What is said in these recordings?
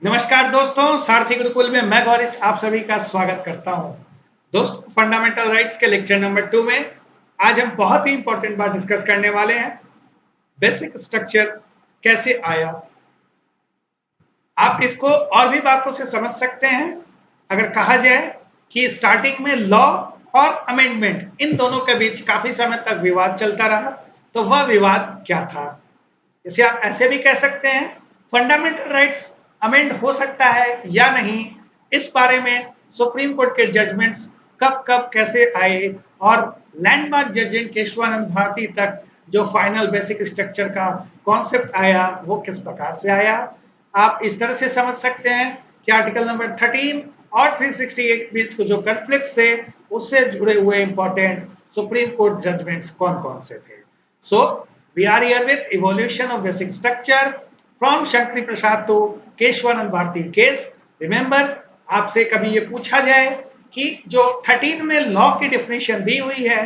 नमस्कार दोस्तों, सारथी गुरुकुल में मैं गौरीश आप सभी का स्वागत करता हूं। दोस्तों, फंडामेंटल राइट्स के लेक्चर नंबर 2 में आज हम बहुत ही इंपॉर्टेंट बात डिस्कस करने वाले हैं। बेसिक स्ट्रक्चर कैसे आया, आप इसको और भी बातों से समझ सकते हैं। अगर कहा जाए कि स्टार्टिंग में लॉ और अमेंडमेंट इन दोनों के बीच काफी समय तक विवाद चलता रहा, तो वह विवाद क्या था। इसे आप ऐसे भी कह सकते हैं, फंडामेंटल राइट्स अमेंड हो सकता है या नहीं, इस बारे में सुप्रीम कोर्ट के जजमेंट्स कब कब कैसे आए और लैंडमार्क जज केशवानंद भारती तक जो फाइनल बेसिक स्ट्रक्चर का कॉन्सेप्ट आया वो किस प्रकार से आया। आप इस तरह से समझ सकते हैं कि आर्टिकल नंबर 13 और 368 बीच को जो कन्फ्लिक्ट थे उससे जुड़े हुए इंपॉर्टेंट सुप्रीम कोर्ट जजमेंट्स कौन कौन से थे। सो we are here with evolution of basic structure from Shankari Prasad to Kesavananda Bharati case. Remember, आपसे कभी ये पूछा जाए कि जो 13 में लॉ की डिफिनेशन दी हुई है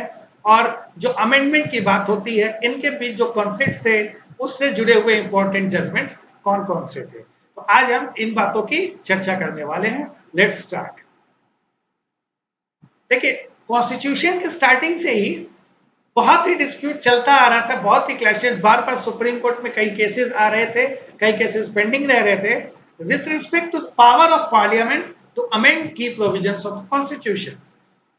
और जो अमेंडमेंट की बात होती है, इनके बीच जो कॉन्फ्लिक्ट्स थे उससे जुड़े हुए इंपॉर्टेंट जजमेंट्स कौन कौन से थे, तो आज हम इन बातों की चर्चा करने वाले हैं। Let's start. देखिए, कॉन्स्टिट्यूशन के स्टार्टिंग से ही बहुत ही डिस्प्यूट चलता आ रहा था, बहुत ही क्लैशेस, बार बार सुप्रीम कोर्ट में कई केसेस आ रहे थे, कई केसेस पेंडिंग रह रहे थे with respect to power of parliament to amend की प्रोविजंस ऑफ द कॉन्स्टिट्यूशन।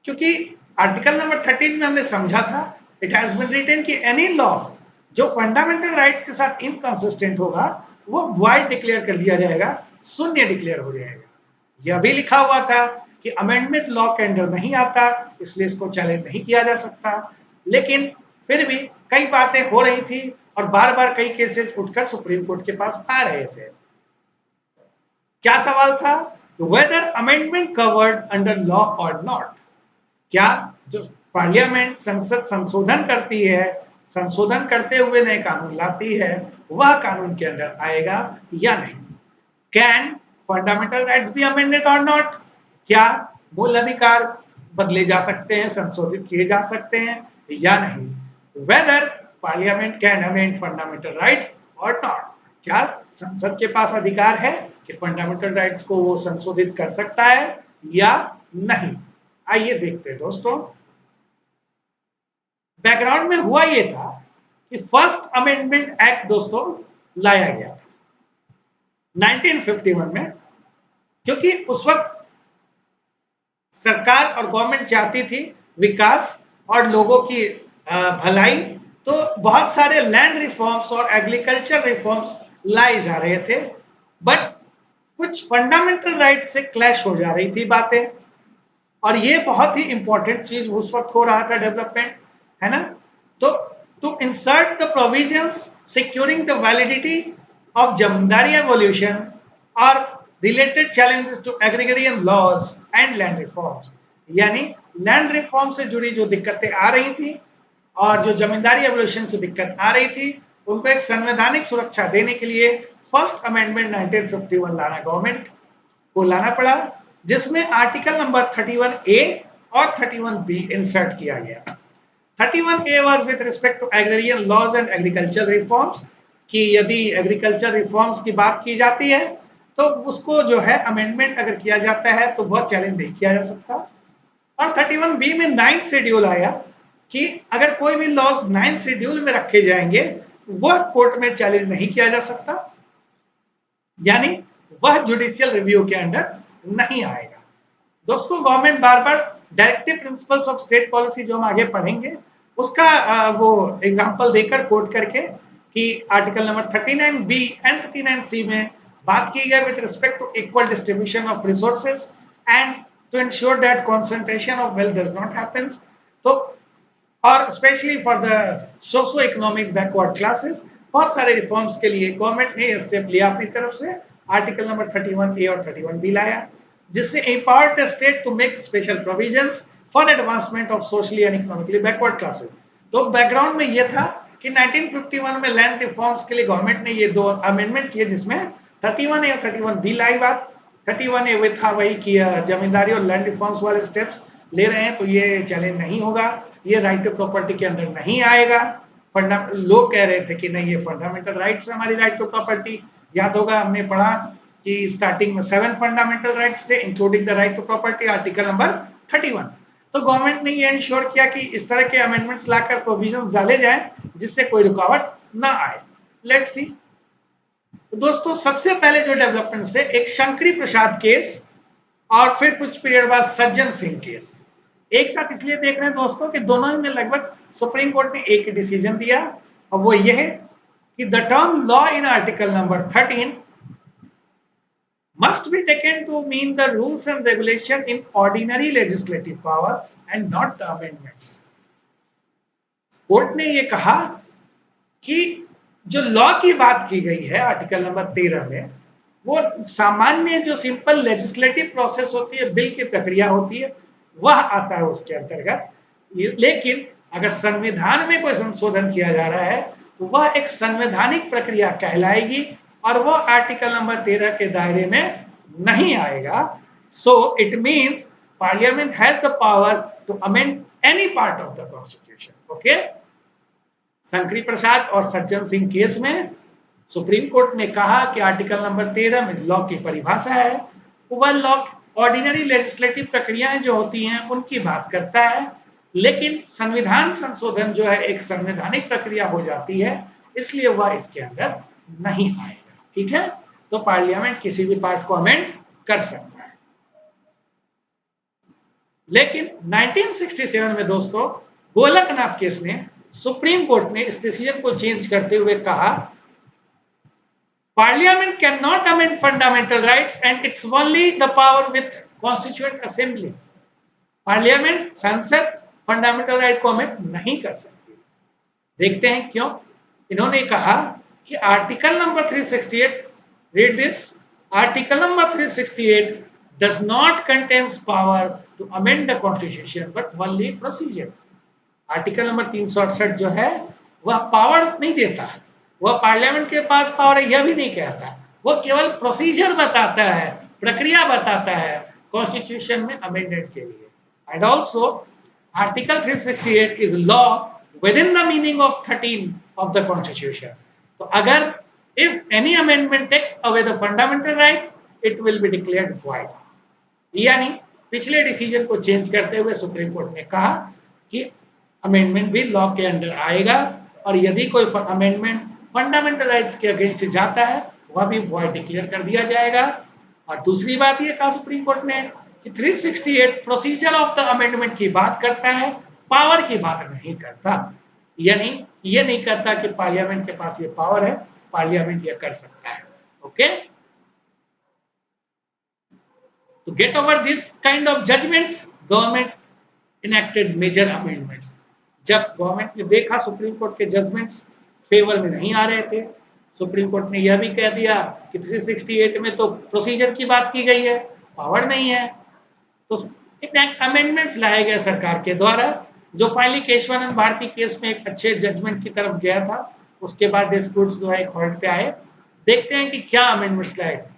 क्योंकि आर्टिकल नंबर 13 में हमने समझा था, इट हैज बीन रिटन कि एनी लॉ जो फंडामेंटल राइट्स के साथ इनकंसिस्टेंट होगा वो वाइड डिक्लेयर कर दिया जाएगा, शून्य डिक्लेयर हो जाएगा। यह भी लिखा हुआ था कि अमेंडमेंट लॉ के अंडर नहीं आता, इसलिए इसको चैलेंज नहीं किया जा सकता। लेकिन फिर भी कई बातें हो रही थी और बार बार कई केसेस उठकर सुप्रीम कोर्ट के पास आ रहे थे। क्या सवाल था? Whether amendment covered under law और नॉट। क्या जो पार्लियामेंट संसद संशोधन करती है, संशोधन करते हुए नए कानून लाती है, वह कानून के अंदर आएगा या नहीं। Can fundamental rights be amended और नॉट। क्या मूल अधिकार बदले जा सकते हैं, संशोधित किए जा सकते हैं या नहीं। Whether parliament can amend fundamental rights और नॉट। क्या संसद के पास अधिकार है कि फंडामेंटल राइट्स को वो संशोधित कर सकता है या नहीं। आइए देखते हैं दोस्तों। बैकग्राउंड में हुआ ये था कि फर्स्ट अमेंडमेंट एक्ट दोस्तों लाया गया था 1951 में, क्योंकि उस वक्त सरकार और गवर्नमेंट चाहती थी विकास और लोगों की भलाई, तो बहुत सारे लैंड रिफॉर्म्स और एग्रीकल्चर रिफॉर्म्स लाए जा रहे थे, बट कुछ फंडामेंटल राइट से क्लैश हो जा रही थी बातें। और ये बहुत ही इंपॉर्टेंट चीज उस वक्त हो रहा था, डेवलपमेंट, है ना। तो to insert the provisions securing the validity of zamindari abolition और related challenges to agrarian laws and land reforms, यानी लैंड रिफॉर्म से जुड़ी जो दिक्कतें आ रही थी और जो जमींदारी एवोल्यूशन से दिक्कत आ रही थी, उनको एक संवैधानिक सुरक्षा देने के लिए फर्स्ट अमेंडमेंट 1951 लाना गवर्नमेंट को लाना पड़ा, जिसमें आर्टिकल नंबर 31A और 31B इंसर्ट किया गया। 31A was with respect to agrarian laws and agriculture reforms, कि यदि एग्रीकल्चर रिफॉर्म्स की बात की जाती है तो उसको जो है अमेंडमेंट अगर किया जाता है तो वह चैलेंज नहीं किया जा सकता। और 31B में 9th शेड्यूल आया कि अगर कोई भी लॉज 9th शेड्यूल में रखे जाएंगे वह कोर्ट में चैलेंज नहीं किया जा सकता, यानी वह जुडिशियल रिव्यू के अंडर नहीं आएगा। दोस्तों, government bar bar directive principles of state policy जो हम आगे पढ़ेंगे उसका वो एग्जांपल देकर कोट करके कि article number 39B and 39C में बात की गई with respect to equal distribution of resources and to ensure that concentration of wealth does not happens. तो और specially for the socio economic backward classes, बहुत सारे रिफॉर्म्स के लिए गवर्नमेंट ने स्टेप लिया अपनी तरफ से। आर्टिकल नंबर 31A और 31B लाया, जिससे empowered the state to make special provisions for advancement of socially and economically backward classes। तो बैकग्राउंड में ये था कि 1951 में लैंड रिफॉर्म्स के लिए गवर्नमेंट ने ये दो अमेंडमेंट किए, जिसमें 31A और 31B लाई बात। 31A वे था वही कि जमींदारी और लैंड रिफॉर्म्स वाले स्टेप्स ले रहे हैं तो ये चैलेंज नहीं होगा, ये राइट टू प्रॉपर्टी के अंदर नहीं आएगा। लोग कह रहे थे कि नहीं, ये फंडामेंटल राइट्स है, हमारी राइट टू प्रॉपर्टी। याद होगा हमने पढ़ा कि स्टार्टिंग में 7 फंडामेंटल राइट्स थे including the right to property, article number 31। तो गवर्नमेंट ने ये इंश्योर किया कि इस तरह के अमेंडमेंट्स लाकर प्रोविजंस डाले जाएं जिससे कोई रुकावट ना आए। Let's see. तो दोस्तों सबसे पहले जो डेवलपमेंट्स थे, एक शंकरी प्रसाद केस और फिर कुछ पीरियड बाद सज्जन सिंह केस। एक साथ इसलिए देख रहे हैं दोस्तों कि दोनों में लगभग सुप्रीम कोर्ट ने एक डिसीजन दिया, और वो ये है कि the term law in article number 13 must be taken to mean the rules and regulation in ordinary legislative power and not the amendments। Court ने ये कहा कि जो लॉ की बात की गई है आर्टिकल नंबर 13 में, वो सामान्य जो सिंपल लेजिस्लेटिव प्रोसेस होती है, बिल की प्रक्रिया होती है, वह आता है उसके अंतर्गत। लेकिन अगर संविधान में कोई संशोधन किया जा रहा है तो वह एक संवैधानिक प्रक्रिया कहलाएगी और वो आर्टिकल नंबर 13 के दायरे में नहीं आएगा। So it means parliament has the power to amend any part of the constitution. Okay. Shankari Prasad और सज्जन सिंह केस में सुप्रीम कोर्ट ने कहा कि आर्टिकल नंबर 13 में लॉ की परिभाषा है, वह लॉ ऑर्डिनरी लेजिस्लेटिव प्रक्रियाएं जो होती हैं उनकी बात करता है, लेकिन संविधान संशोधन जो है एक संवैधानिक प्रक्रिया हो जाती है, इसलिए वह इसके अंदर नहीं आएगा। ठीक है, तो पार्लियामेंट किसी भी पार्ट को अमेंड कर सकता है। लेकिन 1967 में दोस्तों गोलकनाथ केस में सुप्रीम कोर्ट ने इस डिसीजन को चेंज करते हुए कहा parliament can not amend fundamental rights and it's only the power with constituent assembly. Parliament, संसद फंडामेंटल राइट को अमेंड नहीं कर सकती। देखते हैं क्यों। इन्होंने कहा कि article number 368, read this, article number 368 does not contains power to amend the constitution but only procedure। Article number 368 जो है वह पावर नहीं देता, वह पार्लियामेंट के पास पावर है यह भी नहीं कहता, वो केवल प्रोसीजर बताता है, प्रक्रिया बताता है कॉन्स्टिट्यूशन में अमेंडमेंट के लिए। And also article 368 is law within the meaning of 13 of the constitution. तो अगर if any amendment takes away the fundamental rights it will be declared void. यानी पिछले डिसीजन को चेंज करते हुए सुप्रीम कोर्ट ने कहा कि अमेंडमेंट भी लॉ के अंडर आएगा, और यदि कोई अमेंडमेंट फंडामेंटल राइट्स के अगेंस्ट जाता है वह भी वॉइड डिक्लेयर कर दिया जाएगा। और दूसरी बात यह कहा सुप्रीम कोर्ट ने कि 368 प्रोसीजर ऑफ द अमेंडमेंट की बात करता है, पावर की बात नहीं करता। यानी ये नहीं करता कि पार्लियामेंट के पास ये पावर है, पार्लियामेंट ये कर सकता है। Okay. To get over this kind of judgments, government enacted major amendments। जब गवर्नमेंट ने देखा सुप्रीम कोर्ट के जजमेंट्स फेवर में नहीं आ रहे थे, सुप्रीम कोर्ट ने यह भी कह दिया कि 368 में तो प्रोसीजर की बात की गई है, पावर नहीं है, तो अमेंडमेंट्स लाए गए सरकार के द्वारा, जो फाइनली केशवानंद भारती केस में एक अच्छे जजमेंट की तरफ गया था। उसके बाद डिस्प्यूट्स जो है कोर्ट पे आए। देखते हैं कि क्या अमेंडमेंट्स लाए गए।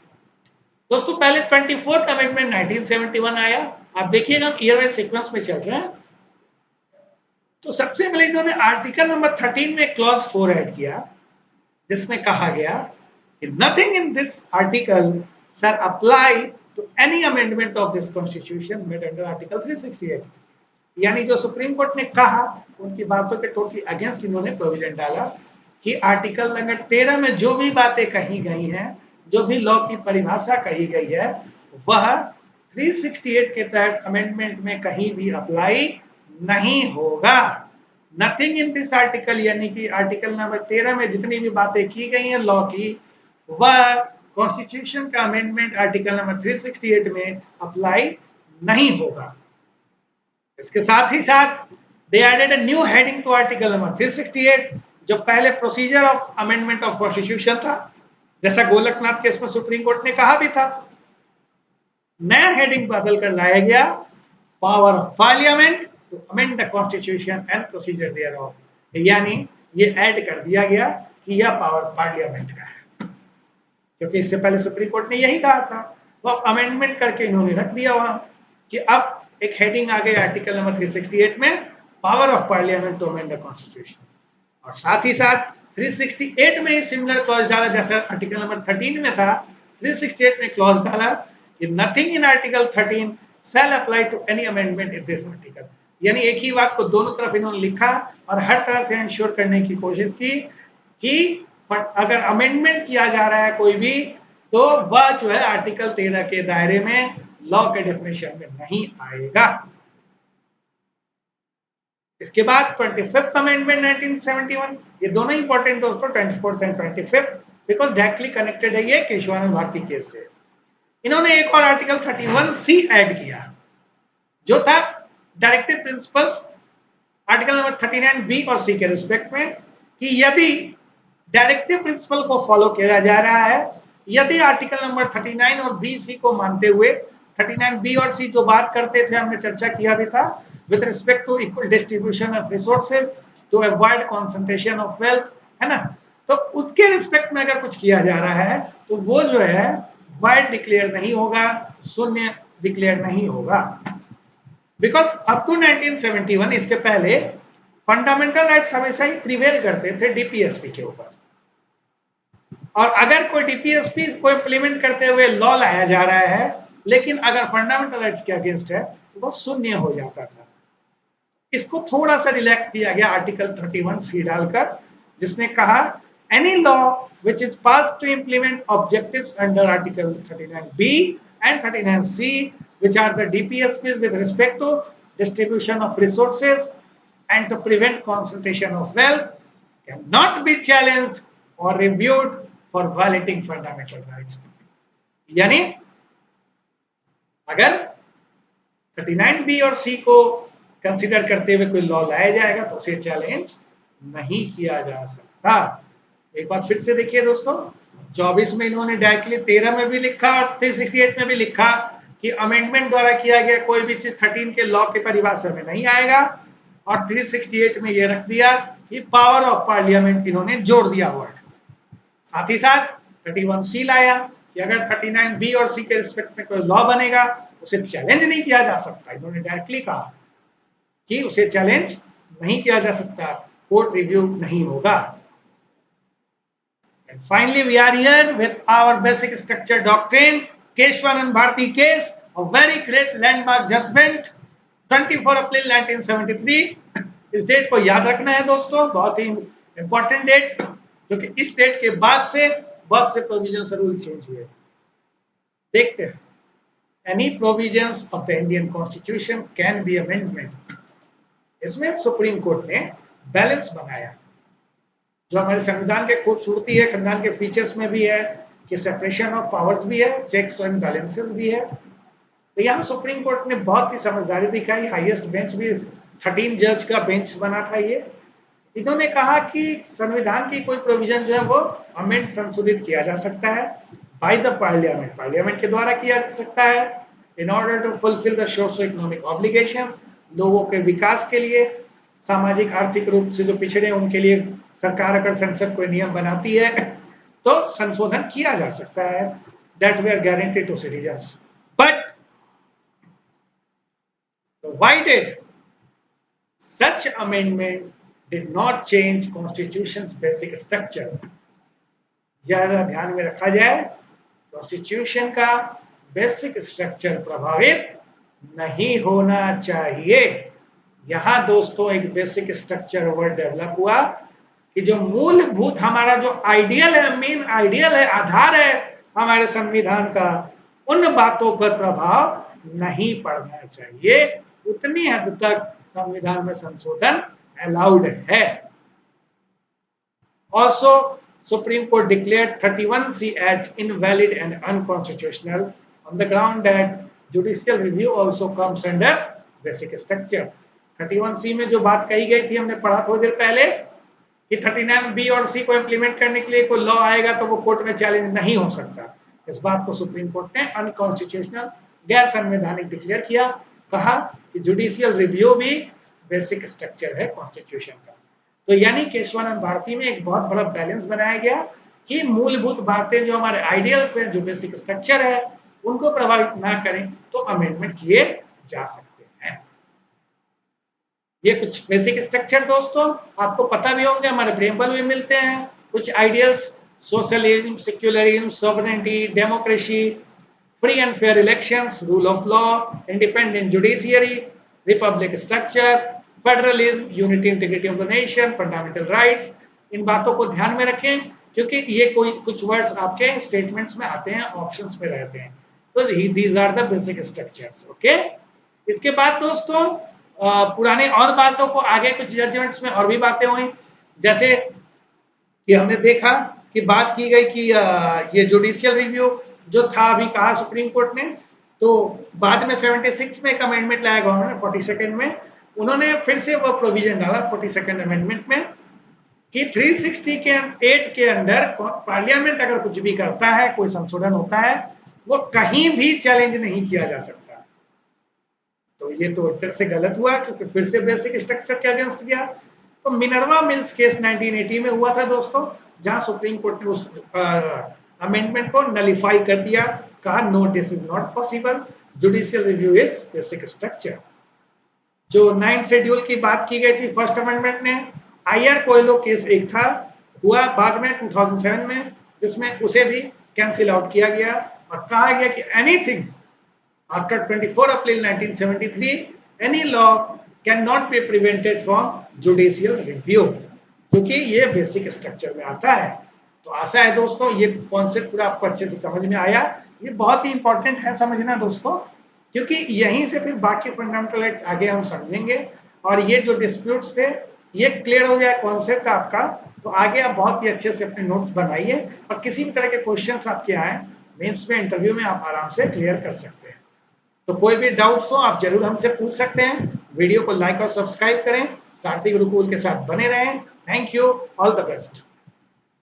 दोस्तों पहले 24th अमेंडमेंट 1971 आया। आप देखिएगा हम ईयर वाइज सीक्वेंस में चल रहे हैं। तो सबसे पहले इन्होंने आर्टिकल नंबर 13 में क्लॉज 4 ऐड किया, जिसमें कहा गया कि nothing in this article shall apply to any amendment of this constitution made under article 368। यानी जो सुप्रीम कोर्ट ने कहा उनकी बातों के टोटली अगेंस्ट इन्होंने प्रोविजन डाला कि आर्टिकल नंबर 13 में जो भी बातें कही गई हैं, जो भी लॉ की परिभाषा कही गई है, वह 368 के तहत अमेंडमेंट में कहीं भी अप्लाई नहीं होगा। नथिंग इन दिस आर्टिकल, यानी कि आर्टिकल नंबर 13 में जितनी भी बातें की गई हैं लॉ की, वह कॉन्स्टिट्यूशन का अमेंडमेंट आर्टिकल नंबर 368 में अप्लाई नहीं होगा। इसके साथ ही साथ they added a new heading to article number 368, जो पहले procedure of amendment of constitution था, जैसा गोलकनाथ केस में सुप्रीम कोर्ट ने कहा भी था। नया हेडिंग बदल कर लाया गया, power of parliament to amend the constitution and procedure thereof. यानी ये ऐड कर दिया गया कि यह पावर पार्लियामेंट का है, क्योंकि इससे पहले सुप्रीम कोर्ट ने यही कहा था। तो अब अमेंडमेंट करके इन्होंने रख दिया वहां कि अब एक हेडिंग आ गई आर्टिकल नंबर 368 में, power of parliament to amend the constitution. और साथ ही साथ 368 में सिमिलर क्लॉज डाला, जैसा आर्टिकल नंबर 13 में था 368 में क्लॉज डाला कि nothing in article 13 shall apply to any amendment in this article। यानी एक ही बात को दोनों तरफ इन्होंने लिखा और हर तरह से इंश्योर करने की कोशिश की कि अगर अमेंडमेंट किया जा रहा है कोई भी, तो वह जो है आर्टिकल 13 के दायरे में लॉ के डेफिनेशन में नहीं आएगा। इसके बाद 25th अमेंडमेंट 1971, ये दोनों इंपॉर्टेंट दोस्तों, 24th and 25th, because directly connected है ये केशवानंद भारती केस से। इन्होंने एक और आर्टिकल 31C ऐड किया जो था directive principles article number 39B और C के रिस्पेक्ट में, कि यदि डायरेक्टिव प्रिंसिपल को फॉलो किया जा रहा है, यदि आर्टिकल नंबर 39 और B C को मानते हुए 39B और C जो बात करते थे, हमने चर्चा किया भी था, with respect to equal distribution of resources to avoid concentration of wealth, है ना, तो उसके रिस्पेक्ट में अगर कुछ किया जा रहा है तो वो जो है वाइड डिक्लेयर नहीं होगा, शून्य डिक्लेयर नहीं होगा। बिकॉज अप टू 1971, इसके पहले फंडामेंटल राइट्स हमेशा ही प्रिवेल करते थे डीपीएसपी के ऊपर, और अगर कोई डीपीएसपी को इंप्लीमेंट करते हुए लॉ लाया जा रहा है, लेकिन अगर फंडामेंटल राइट्स के अगेंस्ट है तो वह शून्य हो जाता था। इसको थोड़ा सा रिलैक्स किया गया आर्टिकल 31C डालकर, जिसने कहा any law which is passed to implement objectives under article 39B and 39C, which are the DPSPs with respect to distribution of resources and to prevent concentration of wealth, cannot be challenged or reviewed for violating fundamental rights। यानी अगर 39B और C को consider करते हुए कोई law लाया जाएगा तो उसे चैलेंज नहीं किया जा सकता। एक बार फिर से देखिए दोस्तों, 24 में इन्होंने डायरेक्टली 13 में भी लिखा और 368 में भी लिखा कि अमेंडमेंट द्वारा किया गया कोई भी चीज 13 के लॉ के परिभाषा में नहीं आएगा, और 368 में ये रख दिया कि पावर ऑफ पार्लियामेंट इन्होंने जोड़ दिया वर्ड। साथ ही साथ 31C लाया कि अगर 39B और C के रिस्पेक्ट में कोई लॉ बनेगा उसे चैलेंज नहीं किया जा सकता। इन्होंने डायरेक्टली कहा कि उसे चैलेंज नहीं किया जा सकता, कोर्ट रिव्यू नहीं होगा। And finally, we are here with our basic structure doctrine, Keshwanand Bharti case, a very great landmark judgment, 24 अप्रैल 1973। इस डेट को याद रखना है दोस्तों, बहुत ही इंपॉर्टेंट डेट, क्योंकि इस डेट के बाद से बहुत से प्रोविजंस रूल चेंज हुए। देखते हैं, any provisions of the Indian constitution can be amendment. इसमें सुप्रीम कोर्ट ने बैलेंस बनाया, जो हमारे संविधान के खूबसूरती है, संविधान के फीचर्स में भी है कि सेपरेशन ऑफ पावर्स भी है, चेक्स एंड बैलेंसेस भी है। तो यहाँ सुप्रीम कोर्ट ने बहुत ही समझदारी दिखाई, हाईएस्ट बेंच भी 13 जज का बेंच बना था ये। इन्होंने कहा कि संविधान की कोई प्रोविजन जो है वो अमेंड संशोधित किया जा सकता है बाय द पार्लियामेंट, पार्लियामेंट के द्वारा किया जा सकता है, in order to fulfil the socio economic obligations, लोगों के विकास के लिए, सामाजिक आर्थिक रूप से जो पिछड़े उनके लिए सरकार अगर संसद कोई नियम बनाती है तो संशोधन किया जा सकता है, दैट वे are guaranteed to citizens. But why did such amendment did not change constitution's basic structure? जरा ध्यान में रखा जाए, कॉन्स्टिट्यूशन का बेसिक स्ट्रक्चर प्रभावित नहीं होना चाहिए। यहां दोस्तों एक बेसिक स्ट्रक्चर वर्ड डेवलप हुआ कि जो मूलभूत हमारा जो आइडियल है, मेन आइडियल है, आधार है हमारे संविधान का, उन बातों पर प्रभाव नहीं पड़ना चाहिए। उतनी हद तक संविधान में संशोधन अलाउड है। Also, Supreme Court declared 31C as invalid and unconstitutional on the ground that judicial review also comes under basic structure। 31C में जो बात कही गई थी, हमने पढ़ा थोड़ी देर पहले कि 39B और C को इंप्लीमेंट करने के लिए कोई लॉ आएगा तो वो कोर्ट में चैलेंज नहीं हो सकता। इस बात को सुप्रीम कोर्ट ने अनकॉन्स्टिट्यूशनल, गैर संवैधानिक डिक्लेयर किया, कहा कि जुडिशियल रिव्यू भी बेसिक स्ट्रक्चर है कॉन्स्टिट्यूशन का। तो यानी केशवानंद भारती में एक बहुत बड़ा बैलेंस बनाया गया कि मूलभूत बातें जो हमारे आइडियल्स हैं, जो बेसिक स्ट्रक्चर है, उनको प्रभावित ना करें तो अमेंडमेंट किए जा सकते हैं। ये कुछ बेसिक स्ट्रक्चर दोस्तों आपको पता भी होंगे, हमारे प्रेम्बल में मिलते हैं कुछ ideals. socialism, secularism, sovereignty, democracy, free and fair elections, rule of law, independent judiciary, republic structure, federalism, unity integrity of the nation, fundamental rights. इन बातों को ध्यान में रखें क्योंकि ये कोई कुछ वर्ड्स आपके स्टेटमेंट्स में आते हैं, ऑप्शंस में रहते हैं। तो these are the basic structures. Okay, इसके बाद दोस्तों पुराने और बातों को आगे कुछ जजमेंट्स में और भी बातें हुई, जैसे कि हमने देखा कि बात की गई कि ये जुडिशियल रिव्यू जो था अभी कहा सुप्रीम कोर्ट ने, तो बाद में 76 में एक अमेंडमेंट लाया गवर्नमेंट 42nd में, उन्होंने फिर से वो प्रोविजन डाला 42nd अमेंडमेंट में कि 368 के अंदर पार्लियामेंट अगर कुछ भी करता है, कोई संशोधन होता है, वो कहीं भी चैलेंज नहीं किया जा सकता। तो ये तो एक तरह से गलत हुआ क्योंकि फिर से बेसिक स्ट्रक्चर के अगेंस्ट गया। तो मिनर्वा मिल्स केस 1980 में हुआ था दोस्तों, जहां सुप्रीम कोर्ट ने उस अमेंडमेंट को नलिफाई कर दिया, कहा no this is not possible, judicial review is basic structure. जो 9th शेड्यूल की बात की गई थी फर्स्ट अमेंडमेंट में, आईआर कोयलो केस एक था, हुआ बाद में 2007 में, जिसमें उसे भी कैंसिल आउट किया गया और कहा गया कि anything after 24 April 1973 any law cannot be prevented from judicial review, क्योंकि ये बेसिक स्ट्रक्चर में आता है। तो आशा है दोस्तों ये कॉन्सेप्ट पूरा आपको अच्छे से समझ में आया। ये बहुत ही इंपॉर्टेंट है समझना दोस्तों, क्योंकि यहीं से फिर बाकी फंडामेंटल राइट्स आगे हम समझेंगे और ये जो डिस्प्यूट्स थे ये क्लियर हो जाए कॉन्सेप्ट आपका, तो आगे आप बहुत ही अच्छे से अपने नोट्स बनाइए और किसी भी तरह के क्वेश्चंस आपके आए मेंस में, इंटरव्यू में आप आराम से क्लियर कर सकते हैं। तो कोई भी डाउट्स हो आप जरूर हमसे पूछ सकते हैं। वीडियो को लाइक और सब्सक्राइब करें, सारथी गुरुकुल के साथ बने रहें। Thank you, all the best.